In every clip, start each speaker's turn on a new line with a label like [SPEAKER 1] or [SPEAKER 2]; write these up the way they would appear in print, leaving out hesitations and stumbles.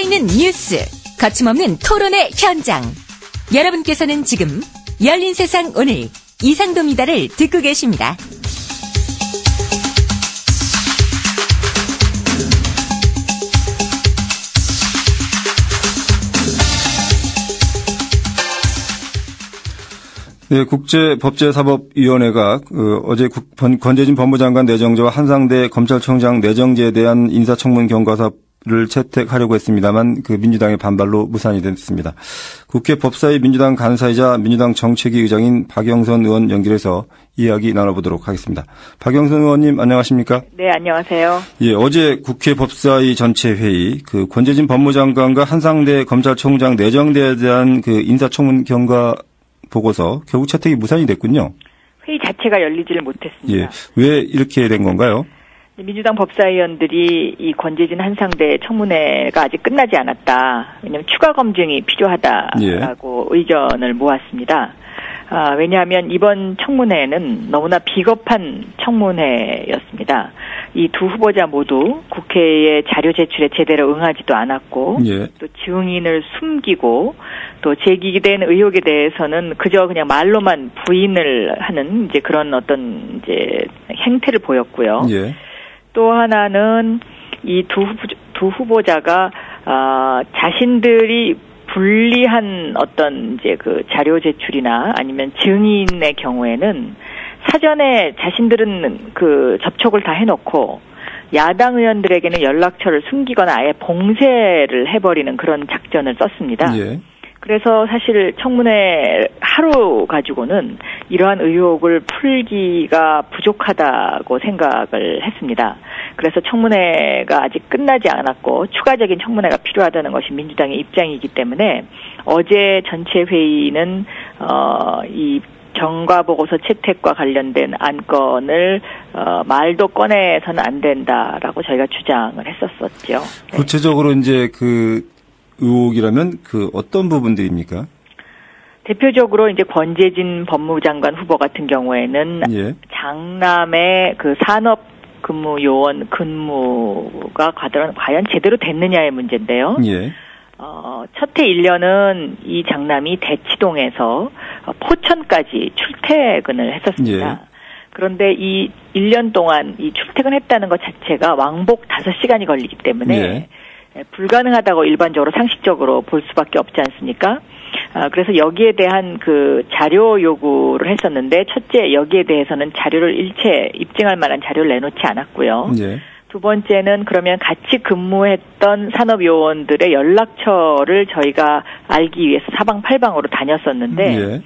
[SPEAKER 1] 살아있는 뉴스, 거침없는 토론의 현장. 여러분께서는 지금 열린 세상 오늘 이상도입니다를 듣고 계십니다.
[SPEAKER 2] 네, 국제법제사법위원회가 어제 권재진 법무장관 내정자와 한상대 검찰총장 내정자에 대한 인사청문 경과서를 채택하려고 했습니다만 민주당의 반발로 무산이 됐습니다. 국회 법사위 민주당 간사이자 민주당 정책위 의장인 박영선 의원 연결해서 이야기 나눠보도록 하겠습니다. 박영선 의원님 안녕하십니까?
[SPEAKER 3] 네, 안녕하세요.
[SPEAKER 2] 예, 어제 국회 법사위 전체 회의 권재진 법무장관과 한상대 검찰총장 내정자에 대한 인사청문 경과 보고서 결국 채택이 무산이 됐군요.
[SPEAKER 3] 회의 자체가 열리지를 못했습니다.
[SPEAKER 2] 예, 왜 이렇게 된 건가요?
[SPEAKER 3] 민주당 법사위원들이 이 권재진 한상대 청문회가 아직 끝나지 않았다. 왜냐하면 추가 검증이 필요하다라고 의견을 모았습니다. 왜냐하면 이번 청문회는 너무나 비겁한 청문회였습니다. 이 두 후보자 모두 국회의 자료 제출에 제대로 응하지도 않았고, 또 증인을 숨기고, 또 제기된 의혹에 대해서는 그저 그냥 말로만 부인을 하는 이제 그런 어떤 이제 행태를 보였고요. 또 하나는 이 두 후보자가 자신들이 불리한 어떤 이제 자료 제출이나 아니면 증인의 경우에는 사전에 자신들은 접촉을 다 해놓고 야당 의원들에게는 연락처를 숨기거나 아예 봉쇄를 해버리는 그런 작전을 썼습니다. 그래서 사실 청문회 하루 가지고는 이러한 의혹을 풀기가 부족하다고 생각을 했습니다. 그래서 청문회가 아직 끝나지 않았고 추가적인 청문회가 필요하다는 것이 민주당의 입장이기 때문에 어제 전체 회의는 이 경과보고서 채택과 관련된 안건을 말도 꺼내서는 안 된다라고 저희가 주장을 했었었죠.
[SPEAKER 2] 구체적으로 이제 의혹이라면 어떤 부분들입니까?
[SPEAKER 3] 대표적으로 이제 권재진 법무장관 후보 같은 경우에는 장남의 산업근무요원 근무가 과연 제대로 됐느냐의 문제인데요. 첫 해 1년은 이 장남이 대치동에서 포천까지 출퇴근을 했었습니다. 그런데 이 1년 동안 이 출퇴근했다는 것 자체가 왕복 5시간이 걸리기 때문에 불가능하다고 일반적으로 상식적으로 볼 수밖에 없지 않습니까? 그래서 여기에 대한 자료 요구를 했었는데 첫째 여기에 대해서는 자료를 일체 입증할 만한 자료를 내놓지 않았고요. 두 번째는 그러면 같이 근무했던 산업요원들의 연락처를 저희가 알기 위해서 사방팔방으로 다녔었는데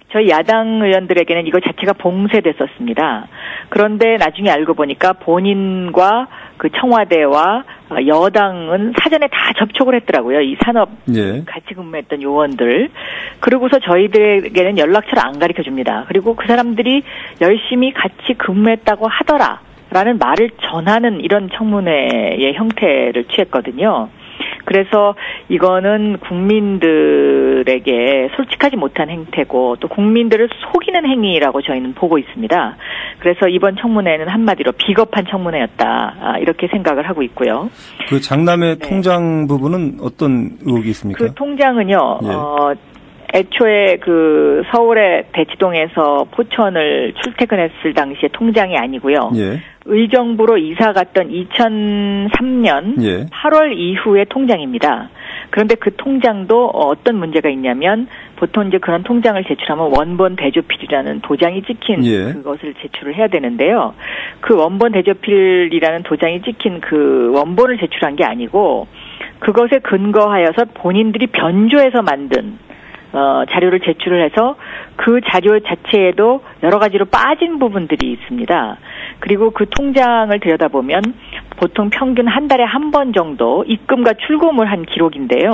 [SPEAKER 3] 저희 야당 의원들에게는 이거 자체가 봉쇄됐었습니다. 그런데 나중에 알고 보니까 본인과 청와대와 여당은 사전에 다 접촉을 했더라고요. 이 산업 같이 근무했던 요원들. 그러고서 저희들에게는 연락처를 안 가르쳐 줍니다. 그리고 그 사람들이 열심히 같이 근무했다고 하더라. 라는 말을 전하는 이런 청문회의 형태를 취했거든요. 그래서 이거는 국민들에게 솔직하지 못한 행태고 또 국민들을 속이는 행위라고 저희는 보고 있습니다. 그래서 이번 청문회는 한마디로 비겁한 청문회였다. 이렇게 생각을 하고 있고요.
[SPEAKER 2] 장남의 통장 부분은 어떤 의혹이 있습니까?
[SPEAKER 3] 통장은요. 애초에 서울의 대치동에서 포천을 출퇴근했을 당시에 통장이 아니고요. 의정부로 이사 갔던 2003년 8월 이후의 통장입니다. 그런데 그 통장도 어떤 문제가 있냐면 보통 이제 그런 통장을 제출하면 원본 대조필이라는 도장이 찍힌 그것을 제출을 해야 되는데요. 그 원본 대조필이라는 도장이 찍힌 그 원본을 제출한 게 아니고 그것에 근거하여서 본인들이 변조해서 만든 자료를 제출을 해서 그 자료 자체에도 여러 가지로 빠진 부분들이 있습니다. 그리고 그 통장을 들여다보면 보통 평균 한 달에 한 번 정도 입금과 출금을 한 기록인데요.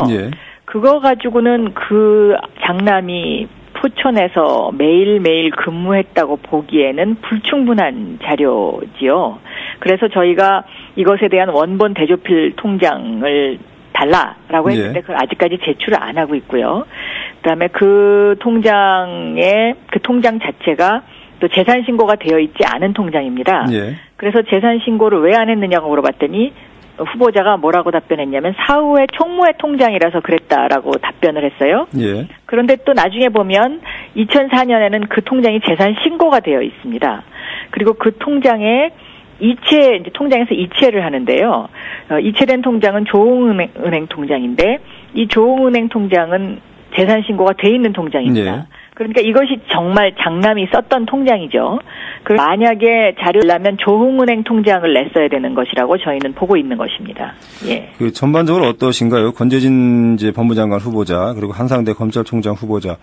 [SPEAKER 3] 그거 가지고는 그 장남이 포천에서 매일매일 근무했다고 보기에는 불충분한 자료지요. 그래서 저희가 이것에 대한 원본 대조필 통장을 달라라고 했는데 그걸 아직까지 제출을 안 하고 있고요. 그다음에 그 통장 자체가 또 재산 신고가 되어 있지 않은 통장입니다. 그래서 재산 신고를 왜 안 했느냐고 물어봤더니 후보자가 뭐라고 답변했냐면 사후에 총무회 통장이라서 그랬다라고 답변을 했어요.
[SPEAKER 2] 예.
[SPEAKER 3] 그런데 또 나중에 보면 2004년에는 그 통장이 재산 신고가 되어 있습니다. 그리고 그 통장에 이제 통장에서 이체를 하는데요. 이체된 통장은 조흥은행 통장인데 이 조흥은행 통장은 재산 신고가 돼 있는 통장입니다.
[SPEAKER 2] 예.
[SPEAKER 3] 그러니까 이것이 정말 장남이 썼던 통장이죠. 만약에 자료를 내면 조흥은행 통장을 냈어야 되는 것이라고 저희는 보고 있는 것입니다. 예.
[SPEAKER 2] 그 전반적으로 어떠신가요? 권재진 이제 법무장관 후보자 그리고 한상대 검찰총장 후보자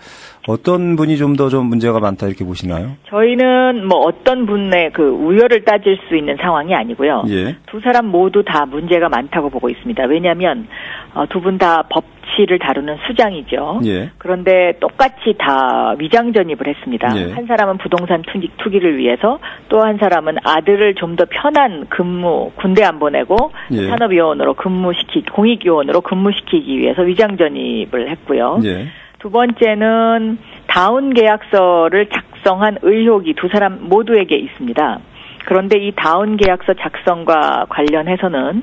[SPEAKER 2] 어떤 분이 좀 더 문제가 많다 이렇게 보시나요?
[SPEAKER 3] 저희는 뭐 어떤 분의 그 우열을 따질 수 있는 상황이 아니고요.
[SPEAKER 2] 예.
[SPEAKER 3] 두 사람 모두 다 문제가 많다고 보고 있습니다. 왜냐하면 두 분 다 법치를 다루는 수장이죠.
[SPEAKER 2] 예.
[SPEAKER 3] 그런데 똑같이 다 위장 전입을 했습니다.
[SPEAKER 2] 예.
[SPEAKER 3] 한 사람은 부동산 투기를 위해서 또 한 사람은 아들을 좀 더 편한 군대 안 보내고
[SPEAKER 2] 예.
[SPEAKER 3] 산업요원으로 공익요원으로 근무시키기 위해서 위장 전입을 했고요.
[SPEAKER 2] 예.
[SPEAKER 3] 두 번째는 다운 계약서를 작성한 의혹이 두 사람 모두에게 있습니다. 그런데 이 다운 계약서 작성과 관련해서는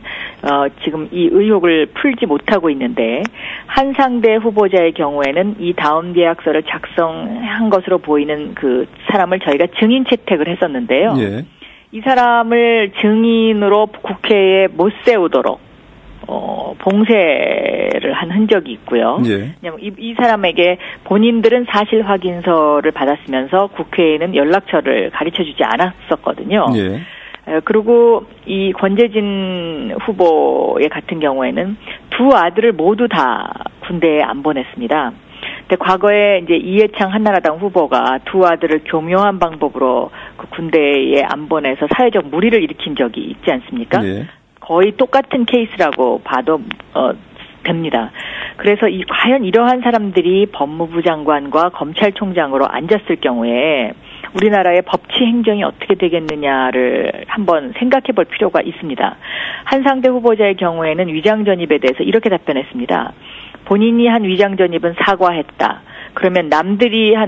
[SPEAKER 3] 지금 이 의혹을 풀지 못하고 있는데 한상대 후보자의 경우에는 이 다운 계약서를 작성한 것으로 보이는 그 사람을 저희가 증인 채택을 했었는데요.
[SPEAKER 2] 예.
[SPEAKER 3] 이 사람을 증인으로 국회에 못 세우도록 봉쇄를 한 흔적이 있고요.
[SPEAKER 2] 예.
[SPEAKER 3] 왜냐면 이 사람에게 본인들은 사실 확인서를 받았으면서 국회에는 연락처를 가르쳐주지 않았었거든요.
[SPEAKER 2] 예.
[SPEAKER 3] 그리고 이 권재진 후보의 같은 경우에는 두 아들을 모두 다 군대에 안 보냈습니다. 근데 과거에 이제 이해창 한나라당 후보가 두 아들을 교묘한 방법으로 그 군대에 안 보내서 사회적 물의를 일으킨 적이 있지 않습니까?
[SPEAKER 2] 예.
[SPEAKER 3] 거의 똑같은 케이스라고 봐도 됩니다. 그래서 과연 이러한 사람들이 법무부 장관과 검찰총장으로 앉았을 경우에 우리나라의 법치 행정이 어떻게 되겠느냐를 한번 생각해 볼 필요가 있습니다. 한상대 후보자의 경우에는 위장 전입에 대해서 이렇게 답변했습니다. 본인이 한 위장 전입은 사과했다. 그러면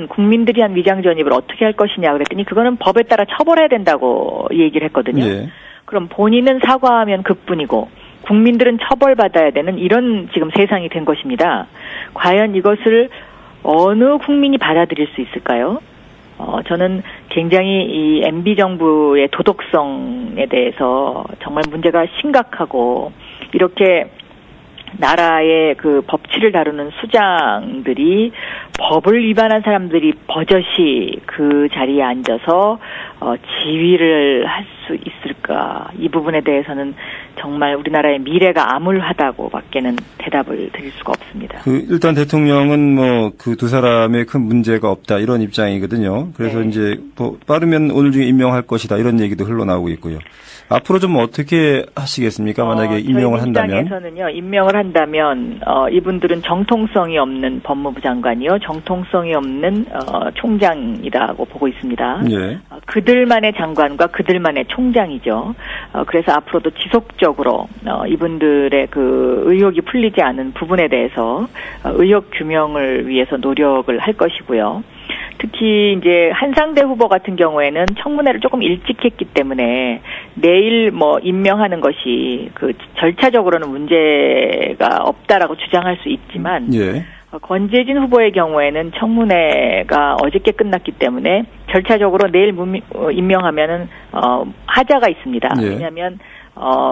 [SPEAKER 3] 국민들이 한 위장 전입을 어떻게 할 것이냐 그랬더니 그거는 법에 따라 처벌해야 된다고 얘기를 했거든요.
[SPEAKER 2] 예.
[SPEAKER 3] 그럼 본인은 사과하면 그뿐이고 국민들은 처벌받아야 되는 이런 지금 세상이 된 것입니다. 과연 이것을 어느 국민이 받아들일 수 있을까요? 저는 굉장히 이 MB 정부의 도덕성에 대해서 정말 문제가 심각하고 이렇게 나라의 그 법치를 다루는 수장들이 법을 위반한 사람들이 버젓이 그 자리에 앉아서 지휘를 할 수 있을까? 이 부분에 대해서는 정말 우리나라의 미래가 암울하다고 밖에는 대답을 드릴 수가 없습니다.
[SPEAKER 2] 일단 대통령은 뭐 그 두 사람의 큰 문제가 없다 이런 입장이거든요. 그래서
[SPEAKER 3] 네.
[SPEAKER 2] 이제 빠르면 오늘 중에 임명할 것이다 이런 얘기도 흘러나오고 있고요. 앞으로 좀 어떻게 하시겠습니까? 만약에 임명을 한다면?
[SPEAKER 3] 입장에서는요, 임명을 한다면 이분들은 정통성이 없는 법무부 장관이요, 정통성이 없는 총장이라고 보고 있습니다.
[SPEAKER 2] 예.
[SPEAKER 3] 그들만의 장관과 그들만의 총장이죠. 그래서 앞으로도 지속적으로 이분들의 그 의혹이 풀리지 않은 부분에 대해서 의혹 규명을 위해서 노력을 할 것이고요. 특히 이제 한상대 후보 같은 경우에는 청문회를 조금 일찍 했기 때문에 내일 임명하는 것이 그 절차적으로는 문제가 없다라고 주장할 수 있지만
[SPEAKER 2] 예.
[SPEAKER 3] 권재진 후보의 경우에는 청문회가 어저께 끝났기 때문에 절차적으로 내일 임명하면은 하자가 있습니다.
[SPEAKER 2] 예.
[SPEAKER 3] 왜냐하면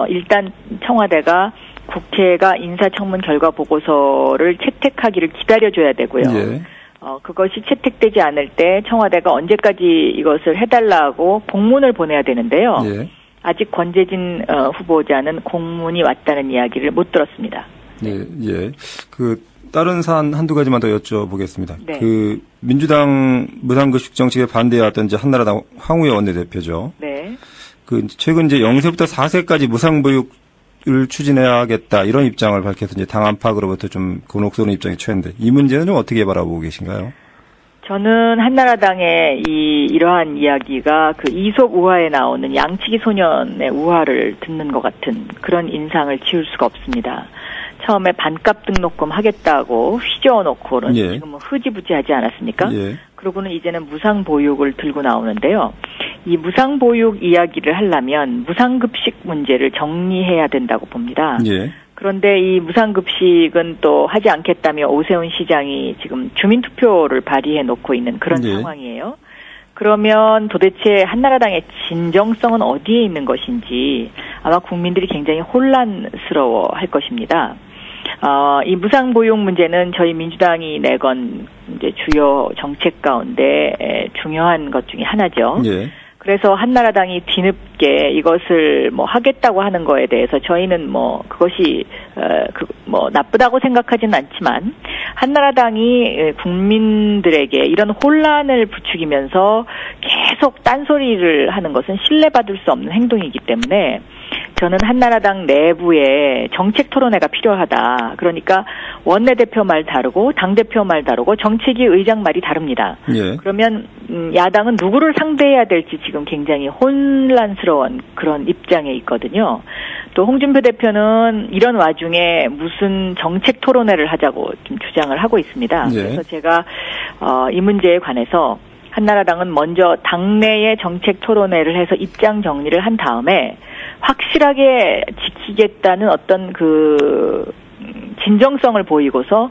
[SPEAKER 3] 일단 청와대가 국회가 인사청문 결과 보고서를 채택하기를 기다려줘야 되고요.
[SPEAKER 2] 예.
[SPEAKER 3] 그것이 채택되지 않을 때 청와대가 언제까지 이것을 해달라고 공문을 보내야 되는데요.
[SPEAKER 2] 예.
[SPEAKER 3] 아직 권재진 후보자는 공문이 왔다는 이야기를 못 들었습니다.
[SPEAKER 2] 예, 예. 다른 사안 한두 가지만 더 여쭤보겠습니다.
[SPEAKER 3] 네.
[SPEAKER 2] 민주당 무상급식 정책에 반대했던 이제 한나라당 황우여 원내대표죠.
[SPEAKER 3] 네.
[SPEAKER 2] 최근 이제 0세부터 4세까지 무상보육을 추진해야겠다 이런 입장을 밝혀서 이제 당 안팎으로부터 좀 곤혹스러운 입장이 처했는데 이 문제는 좀 어떻게 바라보고 계신가요?
[SPEAKER 3] 저는 한나라당의 이러한 이야기가 그 이솝 우화에 나오는 양치기 소년의 우화를 듣는 것 같은 그런 인상을 지울 수가 없습니다. 처음에 반값 등록금 하겠다고 휘저어놓고는 지금 흐지부지하지 않았습니까?
[SPEAKER 2] 예.
[SPEAKER 3] 그러고는 이제는 무상보육을 들고 나오는데요. 이 무상보육 이야기를 하려면 무상급식 문제를 정리해야 된다고 봅니다.
[SPEAKER 2] 예.
[SPEAKER 3] 그런데 이 무상급식은 또 하지 않겠다며 오세훈 시장이 지금 주민투표를 발의해 놓고 있는 그런
[SPEAKER 2] 예.
[SPEAKER 3] 상황이에요. 그러면 도대체 한나라당의 진정성은 어디에 있는 것인지 아마 국민들이 굉장히 혼란스러워 할 것입니다. 이 무상보육 문제는 저희 민주당이 내건 이제 주요 정책 가운데 중요한 것 중에 하나죠.
[SPEAKER 2] 예.
[SPEAKER 3] 그래서 한나라당이 뒤늦게 이것을 뭐 하겠다고 하는 거에 대해서 저희는 뭐 그것이 뭐 나쁘다고 생각하지는 않지만 한나라당이 국민들에게 이런 혼란을 부추기면서 계속 딴소리를 하는 것은 신뢰받을 수 없는 행동이기 때문에 저는 한나라당 내부에 정책 토론회가 필요하다. 그러니까 원내대표 말 다르고 당대표 말 다르고 정책위 의장 말이 다릅니다.
[SPEAKER 2] 예.
[SPEAKER 3] 그러면 야당은 누구를 상대해야 될지 지금 굉장히 혼란스러운 그런 입장에 있거든요. 또 홍준표 대표는 이런 와중에 무슨 정책 토론회를 하자고 좀 주장을 하고 있습니다.
[SPEAKER 2] 예.
[SPEAKER 3] 그래서 제가 이 문제에 관해서 한나라당은 먼저 당내의 정책 토론회를 해서 입장 정리를 한 다음에 확실하게 지키겠다는 어떤 그 진정성을 보이고서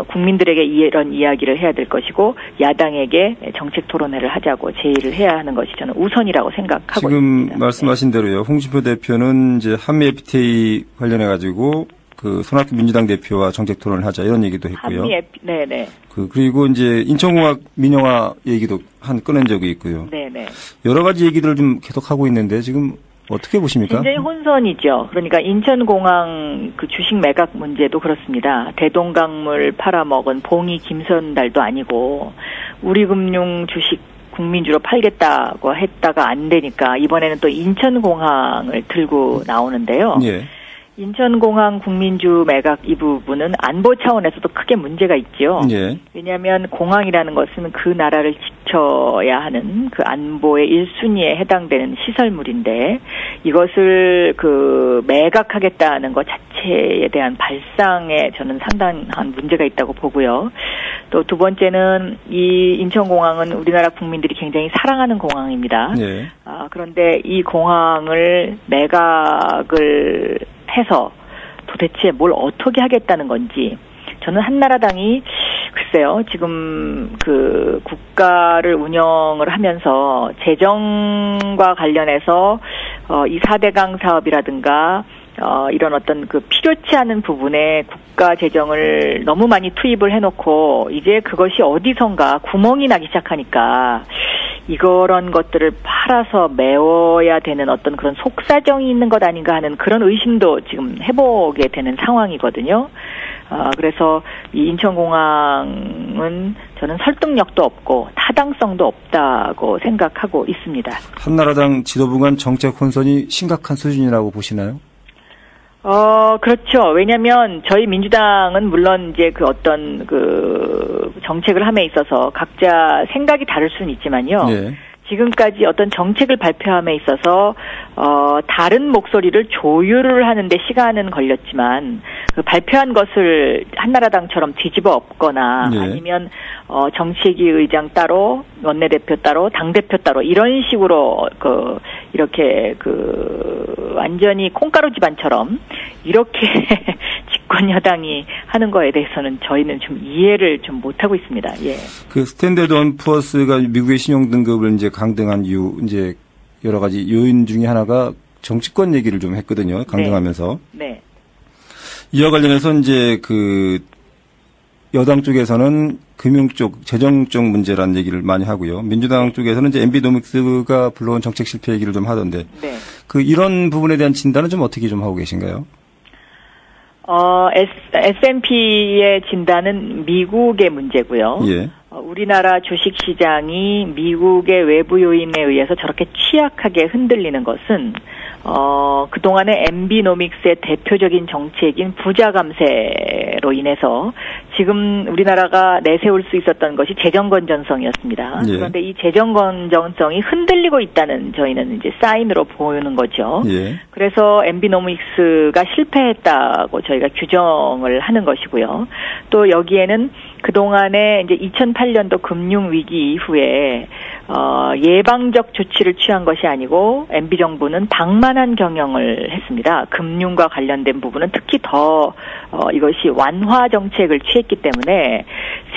[SPEAKER 3] 국민들에게 이런 이야기를 해야 될 것이고 야당에게 정책 토론회를 하자고 제의를 해야 하는 것이 저는 우선이라고 생각하고
[SPEAKER 2] 지금
[SPEAKER 3] 있습니다.
[SPEAKER 2] 말씀하신 대로요. 홍준표 대표는 이제 한미 FTA 관련해 가지고 그 손학규 민주당 대표와 정책 토론을 하자 이런 얘기도 했고요.
[SPEAKER 3] 네네.
[SPEAKER 2] 그리고 이제 인천공항 민영화 얘기도 꺼낸 적이 있고요.
[SPEAKER 3] 네네.
[SPEAKER 2] 여러 가지 얘기들을 좀 계속 하고 있는데 지금 어떻게 보십니까?
[SPEAKER 3] 굉장히 혼선이죠. 그러니까 인천공항 그 주식 매각 문제도 그렇습니다. 대동강물 팔아먹은 봉이 김선달도 아니고 우리금융 주식 국민주로 팔겠다고 했다가 안 되니까 이번에는 또 인천공항을 들고 나오는데요.
[SPEAKER 2] 예.
[SPEAKER 3] 인천공항 국민주 매각 이 부분은 안보 차원에서도 크게 문제가 있죠.
[SPEAKER 2] 예.
[SPEAKER 3] 왜냐하면 공항이라는 것은 그 나라를 지켜야 하는 그 안보의 1순위에 해당되는 시설물인데 이것을 그 매각하겠다는 것 자체에 대한 발상에 저는 상당한 문제가 있다고 보고요. 또 두 번째는 이 인천공항은 우리나라 국민들이 굉장히 사랑하는 공항입니다.
[SPEAKER 2] 예.
[SPEAKER 3] 그런데 이 공항을 매각을 해서 도대체 뭘 어떻게 하겠다는 건지 저는 한나라당이 글쎄요 지금 그 국가를 운영을 하면서 재정과 관련해서 이 4대강 사업이라든가 이런 어떤 그 필요치 않은 부분에 국가 재정을 너무 많이 투입을 해놓고 이제 그것이 어디선가 구멍이 나기 시작하니까 이런 것들을 팔아서 메워야 되는 어떤 그런 속사정이 있는 것 아닌가 하는 그런 의심도 지금 해보게 되는 상황이거든요. 그래서 이 인천공항은 저는 설득력도 없고 타당성도 없다고 생각하고 있습니다.
[SPEAKER 2] 한나라당 지도부 간 정책 혼선이 심각한 수준이라고 보시나요?
[SPEAKER 3] 그렇죠. 왜냐면 저희 민주당은 물론 이제 그 어떤 그 정책을 함에 있어서 각자 생각이 다를 수는 있지만요.
[SPEAKER 2] 네.
[SPEAKER 3] 지금까지 어떤 정책을 발표함에 있어서 다른 목소리를 조율을 하는데 시간은 걸렸지만 그 발표한 것을 한나라당처럼 뒤집어 엎거나
[SPEAKER 2] 네.
[SPEAKER 3] 아니면 정책위 의장 따로 원내대표 따로 당대표 따로 이런 식으로 이렇게 완전히 콩가루 집안처럼 이렇게 집권 여당이 하는 거에 대해서는 저희는 좀 이해를 좀 못하고 있습니다. 예.
[SPEAKER 2] 그 스탠더드 온 푸어스가 미국의 신용 등급을 이제 강등한 이유 이제 여러 가지 요인 중에 하나가 정치권 얘기를 좀 했거든요. 강등하면서.
[SPEAKER 3] 네.
[SPEAKER 2] 이와 관련해서 이제 그 여당 쪽에서는 금융 쪽, 재정 쪽 문제라는 얘기를 많이 하고요. 민주당 쪽에서는 이제 MB노믹스가 불러온 정책 실패 얘기를 좀 하던데.
[SPEAKER 3] 네.
[SPEAKER 2] 이런 부분에 대한 진단은 좀 어떻게 좀 하고 계신가요?
[SPEAKER 3] S&P의 진단은 미국의 문제고요.
[SPEAKER 2] 예.
[SPEAKER 3] 우리나라 주식시장이 미국의 외부 요인에 의해서 저렇게 취약하게 흔들리는 것은 그동안의 MB노믹스의 대표적인 정책인 부자 감세로 인해서 지금 우리나라가 내세울 수 있었던 것이 재정 건전성이었습니다.
[SPEAKER 2] 예.
[SPEAKER 3] 그런데 이 재정 건전성이 흔들리고 있다는 저희는 이제 사인으로 보이는 거죠.
[SPEAKER 2] 예.
[SPEAKER 3] 그래서 MB노믹스가 실패했다고 저희가 규정을 하는 것이고요. 또 여기에는 그동안에 이제 2008년도 금융위기 이후에 예방적 조치를 취한 것이 아니고 MB 정부는 방만한 경영을 했습니다. 금융과 관련된 부분은 특히 더 이것이 완화 정책을 취했기 때문에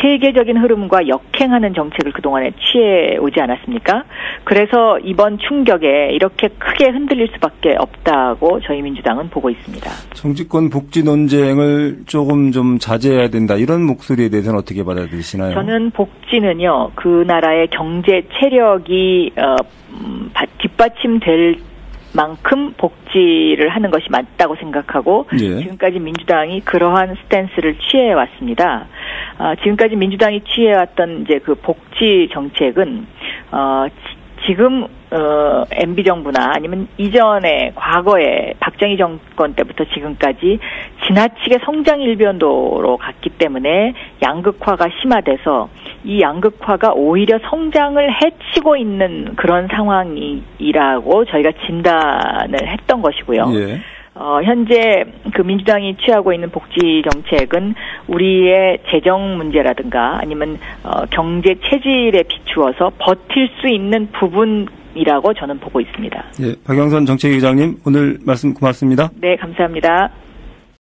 [SPEAKER 3] 세계적인 흐름과 역행하는 정책을 그동안에 취해 오지 않았습니까? 그래서 이번 충격에 이렇게 크게 흔들릴 수밖에 없다고 저희 민주당은 보고 있습니다.
[SPEAKER 2] 정치권 복지 논쟁을 조금 좀 자제해야 된다. 이런 목소리에 대해서는 어떻게 받아들이시나요?
[SPEAKER 3] 저는 복지는요, 그 나라의 경제 체력이 뒷받침될 만큼 복지를 하는 것이 맞다고 생각하고 예. 지금까지 민주당이 그러한 스탠스를 취해왔습니다. 지금까지 민주당이 취해왔던 이제 그 복지 정책은 지금 MB 정부나 아니면 이전에 과거에 박정희 정권 때부터 지금까지 지나치게 성장 일변도로 갔기 때문에 양극화가 심화돼서 이 양극화가 오히려 성장을 해치고 있는 그런 상황이라고 저희가 진단을 했던 것이고요.
[SPEAKER 2] 예.
[SPEAKER 3] 현재 그 민주당이 취하고 있는 복지 정책은 우리의 재정 문제라든가 아니면 경제 체질에 비추어서 버틸 수 있는 부분이라고 저는 보고 있습니다.
[SPEAKER 2] 예, 박영선 정책위원장님 오늘 말씀 고맙습니다.
[SPEAKER 3] 네, 감사합니다.